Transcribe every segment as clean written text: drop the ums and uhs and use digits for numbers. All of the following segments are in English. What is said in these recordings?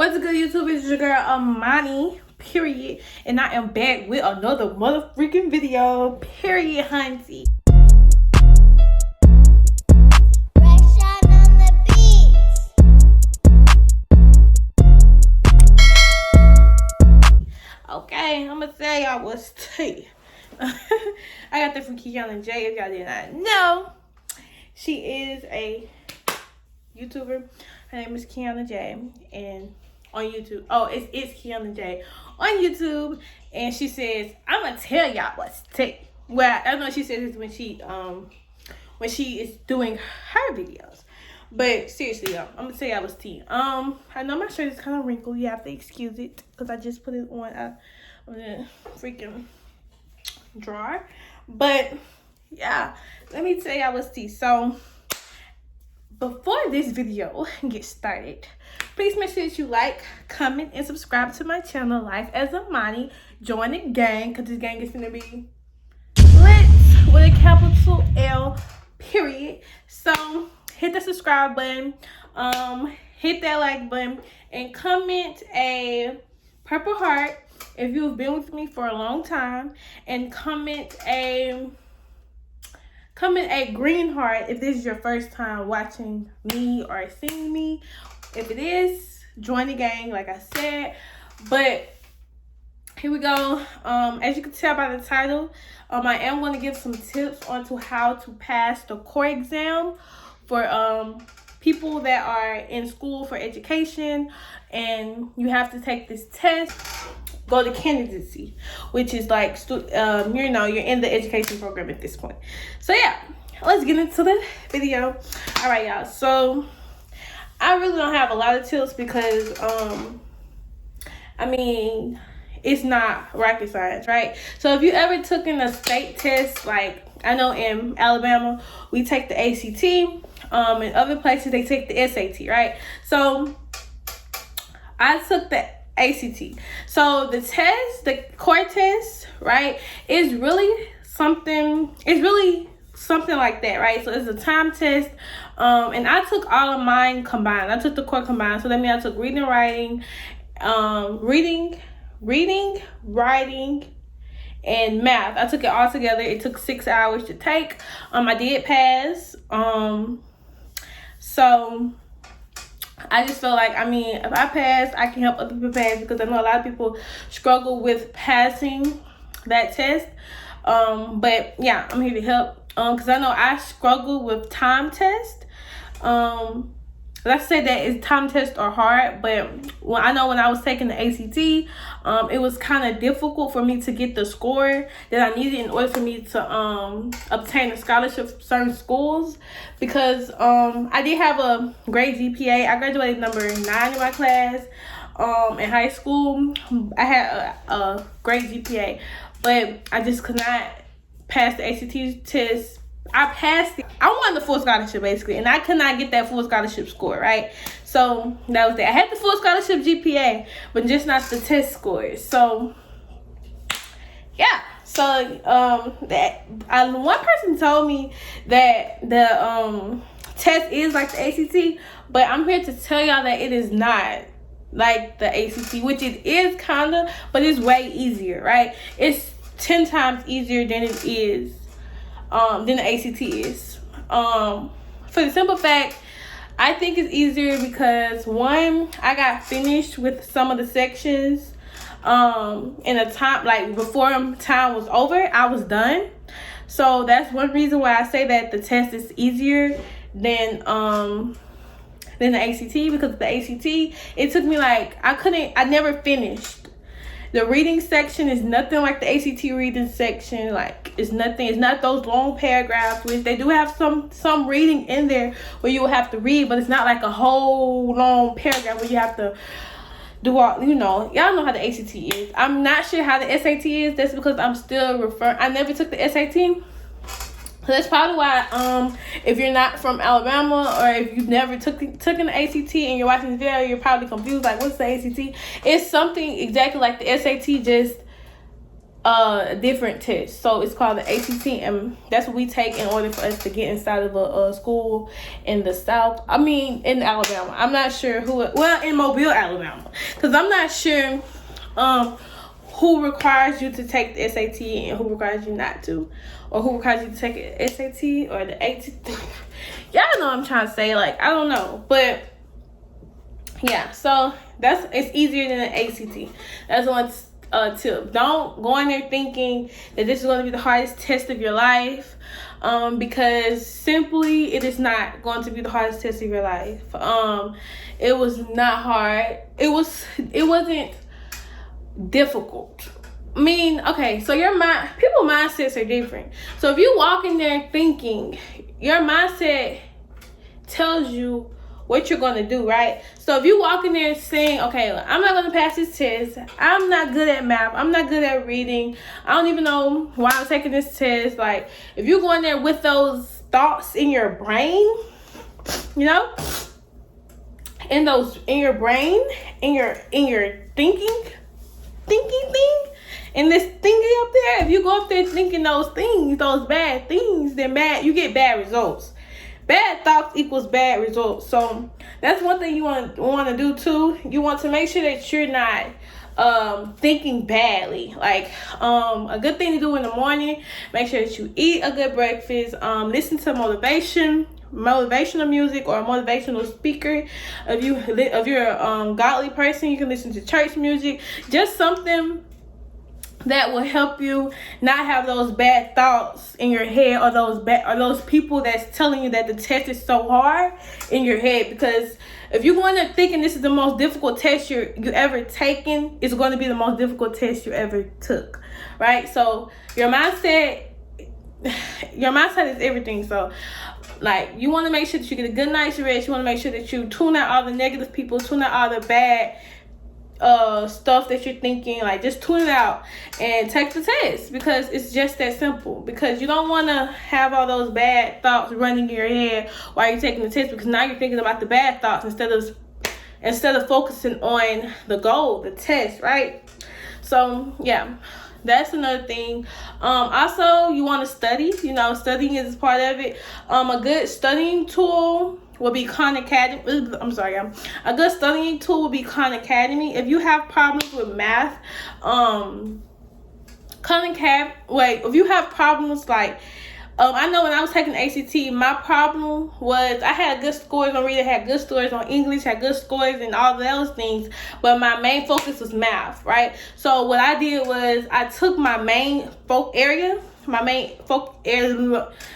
What's good, YouTube? It's your girl Amani, period. And I am back with another motherfucking video, period, hunty. Okay, I'm gonna say y'all what's tea. I got that from Kiana J. If y'all did not know, she is a YouTuber. Her name is Kiana J. And on YouTube, it's Kiana J on YouTube, and she says, "I'm gonna tell y'all what's tea." Well, I know she says this when she is doing her videos. But seriously, y'all, I'm gonna tell y'all what's tea. I know my shirt is kind of wrinkled. You have to excuse it because I just put it on the freaking drawer. But yeah, let me tell y'all what's tea. So before this video gets started, please make sure that you like, comment, and subscribe to my channel, Life as Amani. Join the gang, because this gang is gonna be lit with a capital L, period. So hit the subscribe button, hit that like button, and comment a purple heart if you've been with me for a long time, and comment a green heart if this is your first time watching me or seeing me. If it is, join the gang, like I said. But here we go. As you can tell by the title, I am going to give some tips onto how to pass the core exam for people that are in school for education, and you have to take this test, go to candidacy, which is like you're in the education program at this point. So yeah, let's get into the video. All right, y'all, so I really don't have a lot of tips because I mean, it's not rocket science, right? So if you ever took in a state test, like I know in Alabama we take the ACT, in other places they take the SAT, right? So I took the ACT. So the test, the core test, right, is really something. It's really something like that, right? So it's a time test, and I took all of mine combined. I took the core combined. So that means I took reading, writing, writing, and math. I took it all together. It took 6 hours to take. I did pass. So I just feel like, I mean, if I pass, I can help other people pass, because I know a lot of people struggle with passing that test. But yeah, I'm here to help, because I know I struggle with time test. Let's say that is time tests are hard, but I know when I was taking the ACT, it was kind of difficult for me to get the score that I needed in order for me to obtain a scholarship for certain schools, because I did have a great GPA. I graduated number 9 in my class. In high school, I had a great GPA, but I just could not pass the ACT test. I passed it. I wanted the full scholarship, basically, and I could not get that full scholarship score, right? So that was that. I had the full scholarship GPA, but just not the test scores. So yeah. So one person told me that the test is like the ACT, but I'm here to tell y'all that it is not like the ACT, which it is kinda, but it's way easier, right? It's 10 times easier than it is than the ACT is. For the simple fact, I think it's easier because, one, I got finished with some of the sections in a time, like before time was over, I was done. So that's one reason why I say that the test is easier than the ACT, because the ACT, it took me like, I never finished. The reading section is nothing like the ACT reading section. Like, it's nothing. It's not those long paragraphs, which they do have some reading in there where you will have to read, but it's not like a whole long paragraph where you have to do all, y'all know how the ACT is. I'm not sure how the SAT is. That's because I'm still I never took the SAT. So that's probably why, if you're not from Alabama, or if you've never taken the ACT and you're watching this video, you're probably confused, like, what's the ACT? It's something exactly like the SAT, just different test. So it's called the ACT, and that's what we take in order for us to get inside of a school in the South. I mean, in Alabama. I'm not sure in Mobile, Alabama, because I'm not sure who requires you to take the SAT and who requires you not to, or who requires you to take an SAT or the ACT. Y'all know what I'm trying to say. Like, I don't know, but yeah. So it's easier than an ACT. That's one tip. Don't go in there thinking that this is going to be the hardest test of your life, because simply it is not going to be the hardest test of your life. It was not hard. It wasn't difficult. I mean, okay, so people's mindsets are different. So if you walk in there thinking, your mindset tells you what you're going to do, right? So if you walk in there saying, okay, I'm not going to pass this test, I'm not good at math, I'm not good at reading, I don't even know why I'm taking this test. Like, if you go in there with those thoughts in your brain, you know, in your brain, in your thinking thing, and this thinking up there, if you go up there thinking those things, those bad things, then you get bad results. Bad thoughts equals bad results. So that's one thing you want to do too. You want to make sure that you're not thinking badly. Like, a good thing to do in the morning, make sure that you eat a good breakfast, listen to motivational music or a motivational speaker. If you're a godly person, you can listen to church music. Just something that will help you not have those bad thoughts in your head, or those people that's telling you that the test is so hard in your head. Because if you're going there thinking this is the most difficult test you ever taken, it's going to be the most difficult test you ever took, right? So your mindset is everything. So, like, you want to make sure that you get a good night's rest. You want to make sure that you tune out all the negative people, tune out all the bad stuff that you're thinking. Like, just tune it out and take the test, because it's just that simple. Because you don't want to have all those bad thoughts running in your head while you're taking the test, because now you're thinking about the bad thoughts instead of focusing on the goal, the test, right? So yeah, that's another thing. Also, you want to study. You know, studying is part of it. A good studying tool will be Khan Academy. A good studying tool will be Khan Academy. If you have problems with math, if you have problems like, I know when I was taking ACT, my problem was I had good scores on reading, had good scores on English, had good scores and all those things, but my main focus was math, right? So what I did was I took my main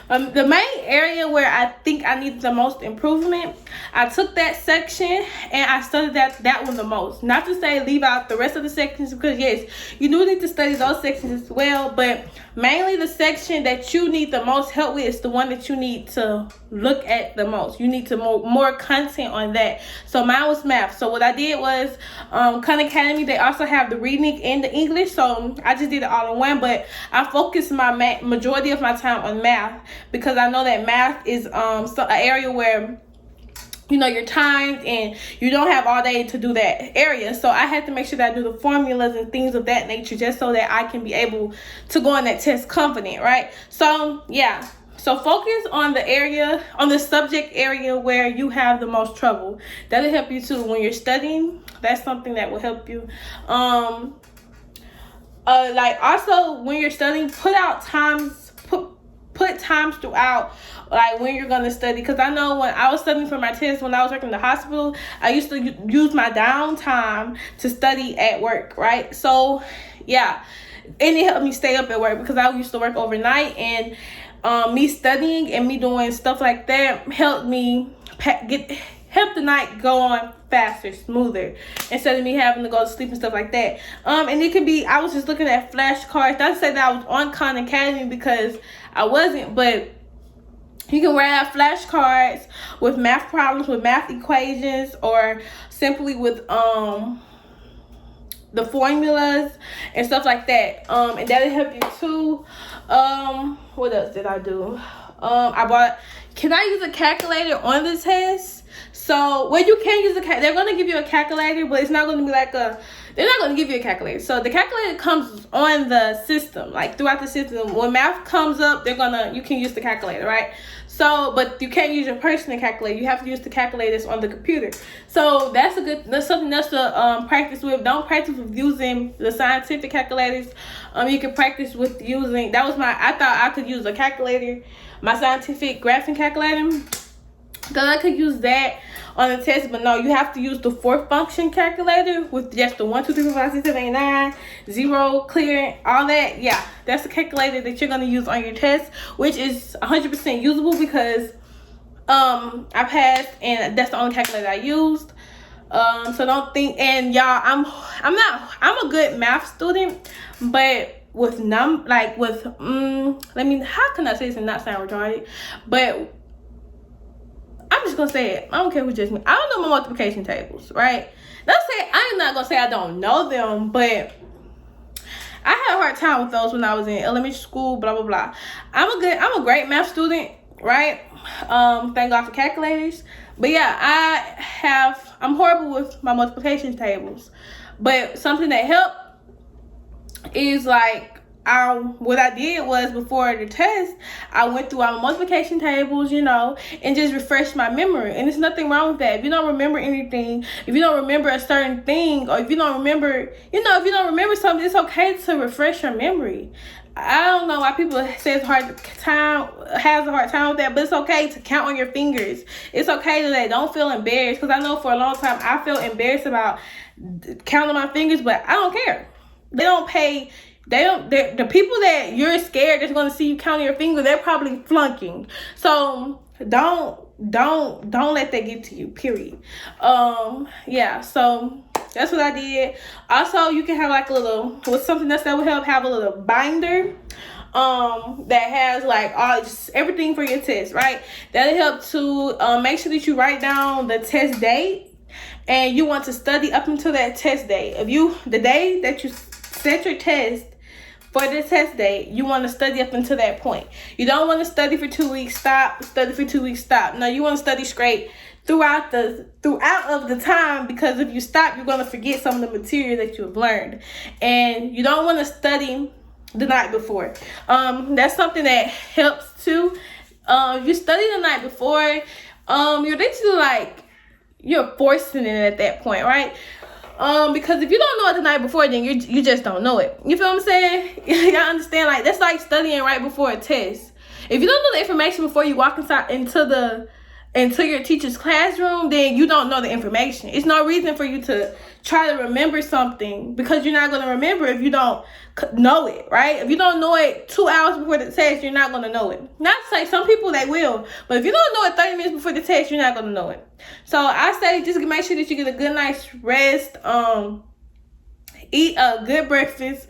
the main area where I think I needed the most improvement. I took that section and I studied that one the most. Not to say leave out the rest of the sections, because yes, you do need to study those sections as well, but mainly the section that you need the most help with is the one that you need to look at the most. You need to more content on that. So mine was math. So what I did was, Khan Academy, they also have the reading and the English, so I just did it all in one, but I focused my majority of my time on math, because I know that math is an area where, you know, you're timed and you don't have all day to do that area. So I had to make sure that I do the formulas and things of that nature, just so that I can be able to go on that test confident, right? So yeah, so focus on the subject area where you have the most trouble. That'll help you too when you're studying. That's something that will help you. Like, also when you're studying, put times throughout, like, when you're gonna study. Because I know when I was studying for my test, when I was working in the hospital, I used to use my downtime to study at work, right? So yeah, and it helped me stay up at work, because I used to work overnight, and me studying and me doing stuff like that helped me help the night go on faster, smoother, instead of me having to go to sleep and stuff like that. And it could be, I was just looking at flashcards. Not to say that I was on Khan Academy, because I wasn't, but you can write out flashcards with math problems, with math equations, or simply with the formulas and stuff like that. And that'll help you too. What else did I do? Can I use a calculator on the test? So, well, you can use they're going to give you a calculator, but it's not going to be like they're not going to give you a calculator. So the calculator comes on the system, like throughout the system. When math comes up, you can use the calculator, right? So, but you can't use your personal calculator. You have to use the calculators on the computer. So that's something else to practice with. Don't practice with using the scientific calculators. You can practice with using, I thought I could use a calculator, my scientific graphing calculator, because I could use that on the test, but no, you have to use the 4 function calculator with just the 1, 2, 3, 4, 5, 6, 7, 8, 9, 0, clear, all that. Yeah, that's the calculator that you're gonna use on your test, which is 100% usable because I passed, and that's the only calculator I used. So don't think, and y'all, I'm a good math student, but with how can I say this and not sound retarded? But I'm just gonna say it. I don't care who judges me. I don't know my multiplication tables, right? I'm not gonna say I don't know them, but I had a hard time with those when I was in elementary school, blah, blah, blah. I'm a great math student, right? Thank God for calculators. But yeah, I'm horrible with my multiplication tables. But something that helped is like, what I did was, before the test, I went through all my multiplication tables, and just refreshed my memory. And there's nothing wrong with that. If you don't remember anything, if you don't remember a certain thing, or if you don't remember, if you don't remember something, it's okay to refresh your memory. I don't know why people say has a hard time with that, but it's okay to count on your fingers. It's okay to don't feel embarrassed, because I know for a long time I felt embarrassed about counting my fingers, but I don't care. The people that you're scared that's going to see you counting your fingers, they're probably flunking. So don't let that get to you, period. Yeah, so that's what I did. Also, you can have like something else that would help, have a little binder that has just everything for your test, right? That'll help to make sure that you write down the test date, and you want to study up until that test date. The day that you set your test for the test date, you want to study up until that point. You don't want to study for 2 weeks, study for 2 weeks, stop. No, you want to study straight throughout of the time, because if you stop, you're going to forget some of the material that you have learned. And you don't want to study the night before. That's something that helps too. If you study the night before, you're literally you're forcing it at that point, right? Because if you don't know it the night before, then you just don't know it. You feel what I'm saying? Y'all understand? That's like studying right before a test. If you don't know the information before you walk into your teacher's classroom, then you don't know the information. It's no reason for you to try to remember something, because you're not going to remember if you don't know it, right? If you don't know it 2 hours before the test, you're not going to know it. Not to say some people, they will, but if you don't know it 30 minutes before the test, you're not going to know it. So I say just make sure that you get a good night's rest, eat a good breakfast,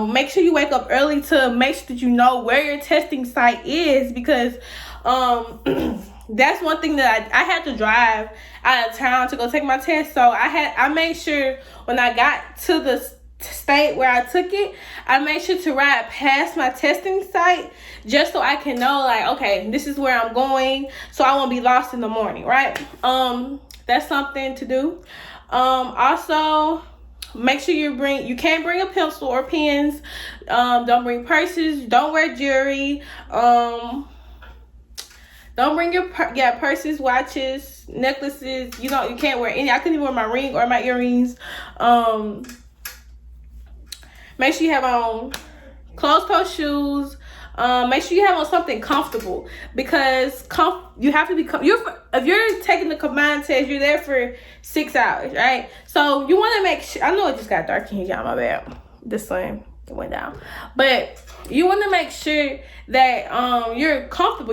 make sure you wake up early to make sure that you know where your testing site is, because that's one thing that I had to drive out of town to go take my test. So I made sure when I got to the state where I took it, I made sure to ride past my testing site, just so I can know okay, this is where I'm going, so I won't be lost in the morning, right? That's something to do. Also, make sure you can't bring a pencil or pens. Don't bring purses. Don't wear jewelry. Don't bring your purses, watches, necklaces. You can't wear any. I couldn't even wear my ring or my earrings. Make sure you have on closed-toe shoes. Make sure you have on something comfortable, because you have to be. If you're taking the combined test, you're there for 6 hours, right? So you want to make sure. I know it just got dark in here, y'all. My bad. The sun went down, but you want to make sure that you're comfortable.